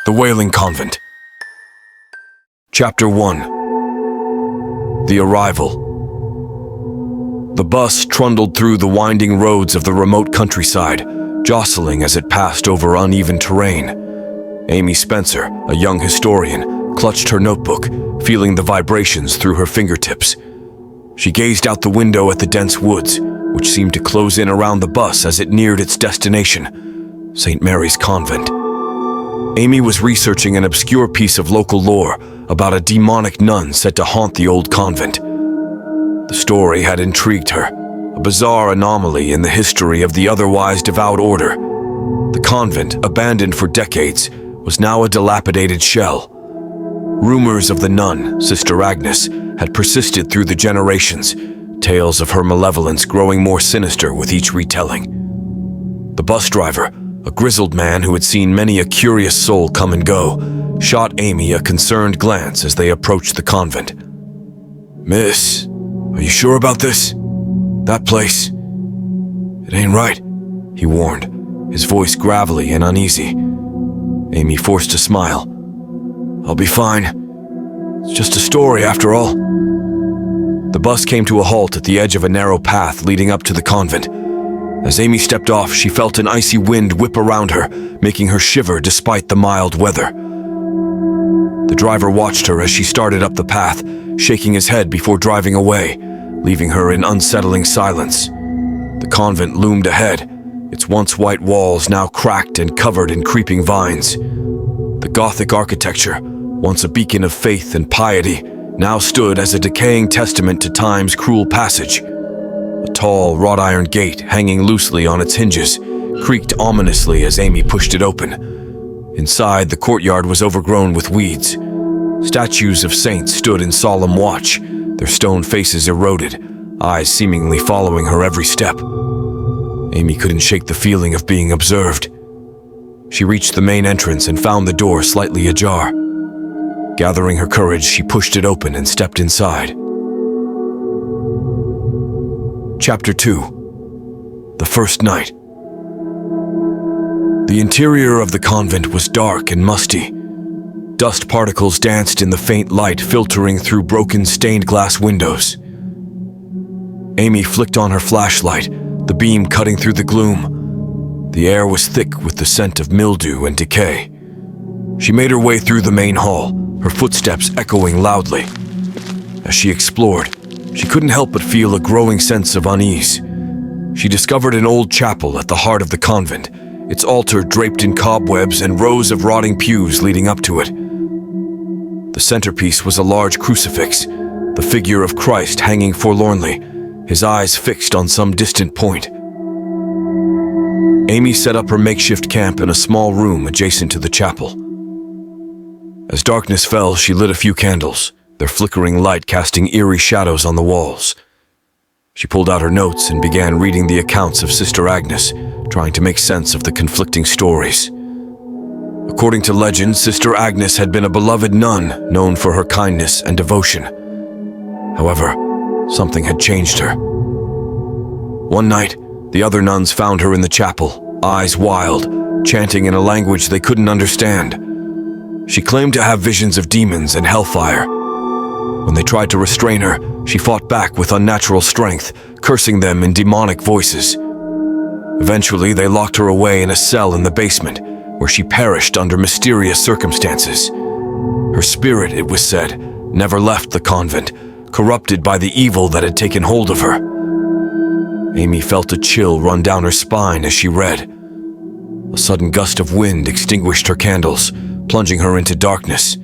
The Wailing Convent. Chapter 1. The Arrival. The bus trundled through the winding roads of the remote countryside, jostling as it passed over uneven terrain. Amy Spencer, a young historian, clutched her notebook, feeling the vibrations through her fingertips. She gazed out the window at the dense woods, which seemed to close in around the bus as it neared its destination, St. Mary's Convent. Amy was researching an obscure piece of local lore about a demonic nun said to haunt the old convent. The story had intrigued her, a bizarre anomaly in the history of the otherwise devout order. The convent, abandoned for decades, was now a dilapidated shell. Rumors of the nun, Sister Agnes, had persisted through the generations, tales of her malevolence growing more sinister with each retelling. The bus driver, a grizzled man who had seen many a curious soul come and go, shot Amy a concerned glance as they approached the convent. "Miss, are you sure about this? That place? It ain't right," he warned, his voice gravelly and uneasy. Amy forced a smile. "I'll be fine. It's just a story after all." The bus came to a halt at the edge of a narrow path leading up to the convent. As Amy stepped off, she felt an icy wind whip around her, making her shiver despite the mild weather. The driver watched her as she started up the path, shaking his head before driving away, leaving her in unsettling silence. The convent loomed ahead, its once white walls now cracked and covered in creeping vines. The Gothic architecture, once a beacon of faith and piety, now stood as a decaying testament to time's cruel passage. A tall, wrought-iron gate, hanging loosely on its hinges, creaked ominously as Amy pushed it open. Inside, the courtyard was overgrown with weeds. Statues of saints stood in solemn watch, their stone faces eroded, eyes seemingly following her every step. Amy couldn't shake the feeling of being observed. She reached the main entrance and found the door slightly ajar. Gathering her courage, she pushed it open and stepped inside. Chapter 2. The First Night. The interior of the convent was dark and musty. Dust particles danced in the faint light filtering through broken stained glass windows. Amy flicked on her flashlight, the beam cutting through the gloom. The air was thick with the scent of mildew and decay. She made her way through the main hall, her footsteps echoing loudly. As she explored, she couldn't help but feel a growing sense of unease. She discovered an old chapel at the heart of the convent, its altar draped in cobwebs and rows of rotting pews leading up to it. The centerpiece was a large crucifix, the figure of Christ hanging forlornly, his eyes fixed on some distant point. Amy set up her makeshift camp in a small room adjacent to the chapel. As darkness fell, she lit a few candles, their flickering light casting eerie shadows on the walls. She pulled out her notes and began reading the accounts of Sister Agnes, trying to make sense of the conflicting stories. According to legend, Sister Agnes had been a beloved nun known for her kindness and devotion. However, something had changed her. One night, the other nuns found her in the chapel, eyes wild, chanting in a language they couldn't understand. She claimed to have visions of demons and hellfire. When they tried to restrain her, she fought back with unnatural strength, cursing them in demonic voices. Eventually, they locked her away in a cell in the basement, where she perished under mysterious circumstances. Her spirit, it was said, never left the convent, corrupted by the evil that had taken hold of her. Amy felt a chill run down her spine as she read. A sudden gust of wind extinguished her candles, plunging her into darkness.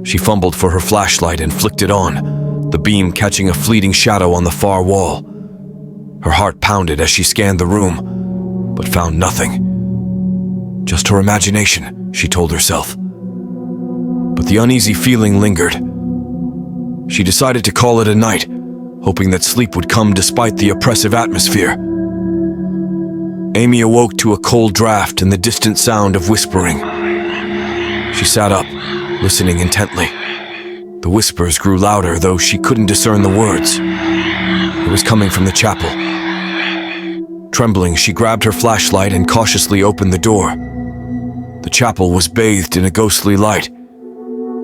She fumbled for her flashlight and flicked it on, the beam catching a fleeting shadow on the far wall. Her heart pounded as she scanned the room, but found nothing. Just her imagination, she told herself. But the uneasy feeling lingered. She decided to call it a night, hoping that sleep would come despite the oppressive atmosphere. Amy awoke to a cold draft and the distant sound of whispering. She sat up, listening intently. The whispers grew louder, though she couldn't discern the words. It was coming from the chapel. Trembling, she grabbed her flashlight and cautiously opened the door. The chapel was bathed in a ghostly light.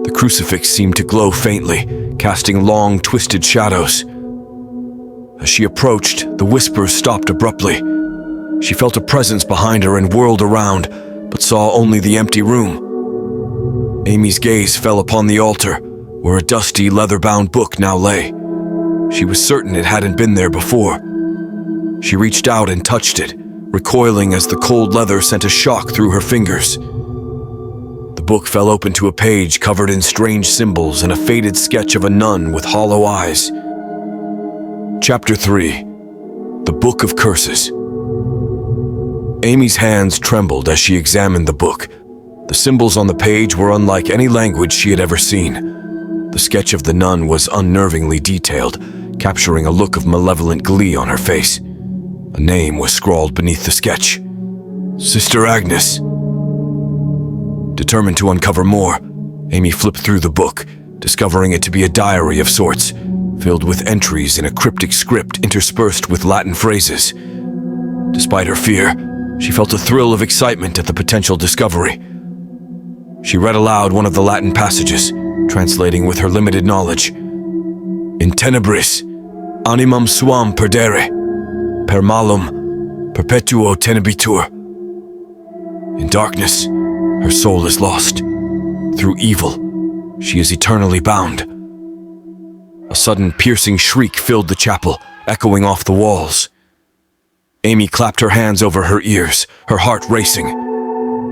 The crucifix seemed to glow faintly, casting long, twisted shadows. As she approached, the whispers stopped abruptly. She felt a presence behind her and whirled around, but saw only the empty room. Amy's gaze fell upon the altar, where a dusty, leather-bound book now lay. She was certain it hadn't been there before. She reached out and touched it, recoiling as the cold leather sent a shock through her fingers. The book fell open to a page covered in strange symbols and a faded sketch of a nun with hollow eyes. Chapter 3. The Book of Curses. Amy's hands trembled as she examined the book. The symbols on the page were unlike any language she had ever seen. The sketch of the nun was unnervingly detailed, capturing a look of malevolent glee on her face. A name was scrawled beneath the sketch. Sister Agnes. Determined to uncover more, Amy flipped through the book, discovering it to be a diary of sorts, filled with entries in a cryptic script interspersed with Latin phrases. Despite her fear, she felt a thrill of excitement at the potential discovery. She read aloud one of the Latin passages, translating with her limited knowledge. In tenebris, animam suam perdere, per malum perpetuo tenebitur. In darkness, her soul is lost. Through evil, she is eternally bound. A sudden piercing shriek filled the chapel, echoing off the walls. Amy clapped her hands over her ears, her heart racing.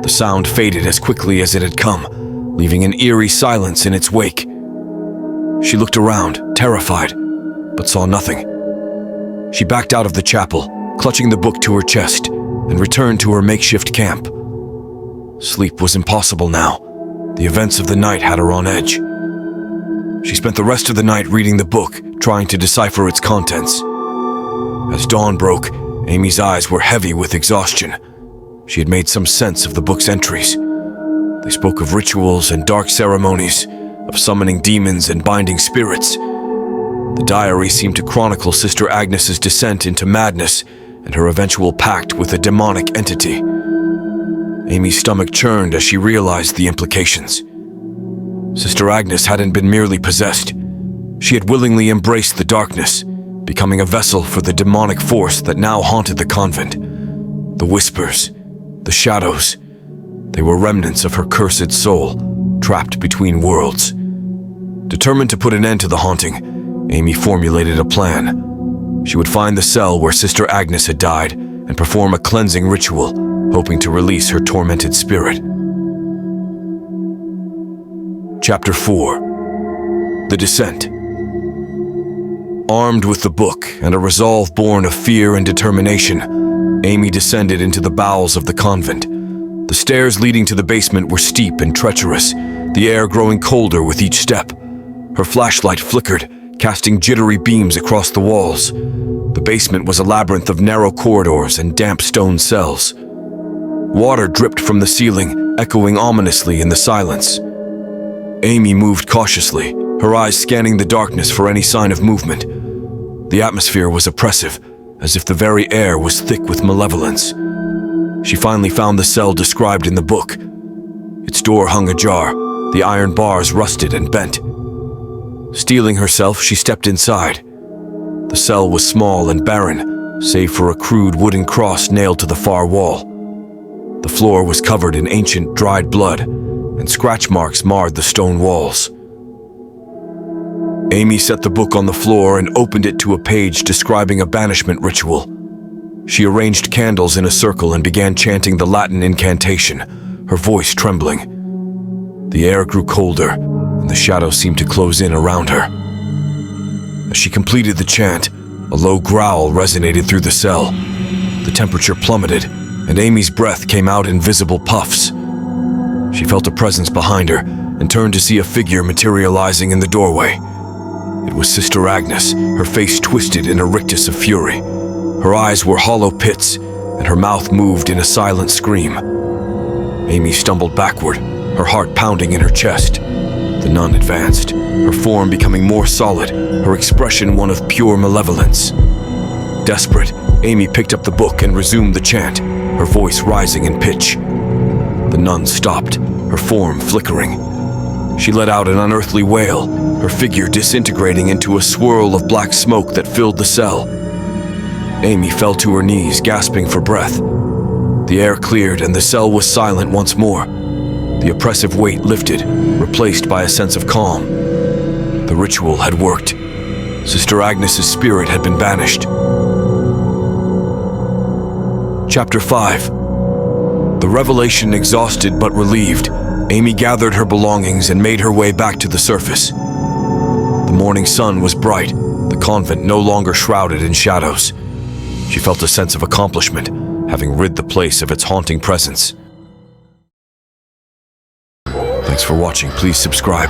The sound faded as quickly as it had come, leaving an eerie silence in its wake. She looked around, terrified, but saw nothing. She backed out of the chapel, clutching the book to her chest, and returned to her makeshift camp. Sleep was impossible now. The events of the night had her on edge. She spent the rest of the night reading the book, trying to decipher its contents. As dawn broke, Amy's eyes were heavy with exhaustion. She had made some sense of the book's entries. They spoke of rituals and dark ceremonies, of summoning demons and binding spirits. The diary seemed to chronicle Sister Agnes's descent into madness and her eventual pact with a demonic entity. Amy's stomach churned as she realized the implications. Sister Agnes hadn't been merely possessed. She had willingly embraced the darkness, becoming a vessel for the demonic force that now haunted the convent. The whispers, the shadows, they were remnants of her cursed soul, trapped between worlds. Determined to put an end to the haunting, Amy formulated a plan. She would find the cell where Sister Agnes had died and perform a cleansing ritual, hoping to release her tormented spirit. Chapter 4. The Descent. Armed with the book and a resolve born of fear and determination, Amy descended into the bowels of the convent. The stairs leading to the basement were steep and treacherous, the air growing colder with each step. Her flashlight flickered, casting jittery beams across the walls. The basement was a labyrinth of narrow corridors and damp stone cells. Water dripped from the ceiling, echoing ominously in the silence. Amy moved cautiously, her eyes scanning the darkness for any sign of movement. The atmosphere was oppressive, as if the very air was thick with malevolence. She finally found the cell described in the book. Its door hung ajar, the iron bars rusted and bent. Steeling herself, she stepped inside. The cell was small and barren, save for a crude wooden cross nailed to the far wall. The floor was covered in ancient dried blood, and scratch marks marred the stone walls. Amy set the book on the floor and opened it to a page describing a banishment ritual. She arranged candles in a circle and began chanting the Latin incantation, her voice trembling. The air grew colder, and the shadows seemed to close in around her. As she completed the chant, a low growl resonated through the cell. The temperature plummeted, and Amy's breath came out in visible puffs. She felt a presence behind her and turned to see a figure materializing in the doorway. It was Sister Agnes, her face twisted in a rictus of fury. Her eyes were hollow pits, and her mouth moved in a silent scream. Amy stumbled backward, her heart pounding in her chest. The nun advanced, her form becoming more solid, her expression one of pure malevolence. Desperate, Amy picked up the book and resumed the chant, her voice rising in pitch. The nun stopped, her form flickering. She let out an unearthly wail, her figure disintegrating into a swirl of black smoke that filled the cell. Amy fell to her knees, gasping for breath. The air cleared and the cell was silent once more. The oppressive weight lifted, replaced by a sense of calm. The ritual had worked. Sister Agnes's spirit had been banished. Chapter 5. The revelation exhausted but relieved, Amy gathered her belongings and made her way back to the surface. The morning sun was bright, the convent no longer shrouded in shadows. She felt a sense of accomplishment, having rid the place of its haunting presence. Thanks for watching. Please subscribe.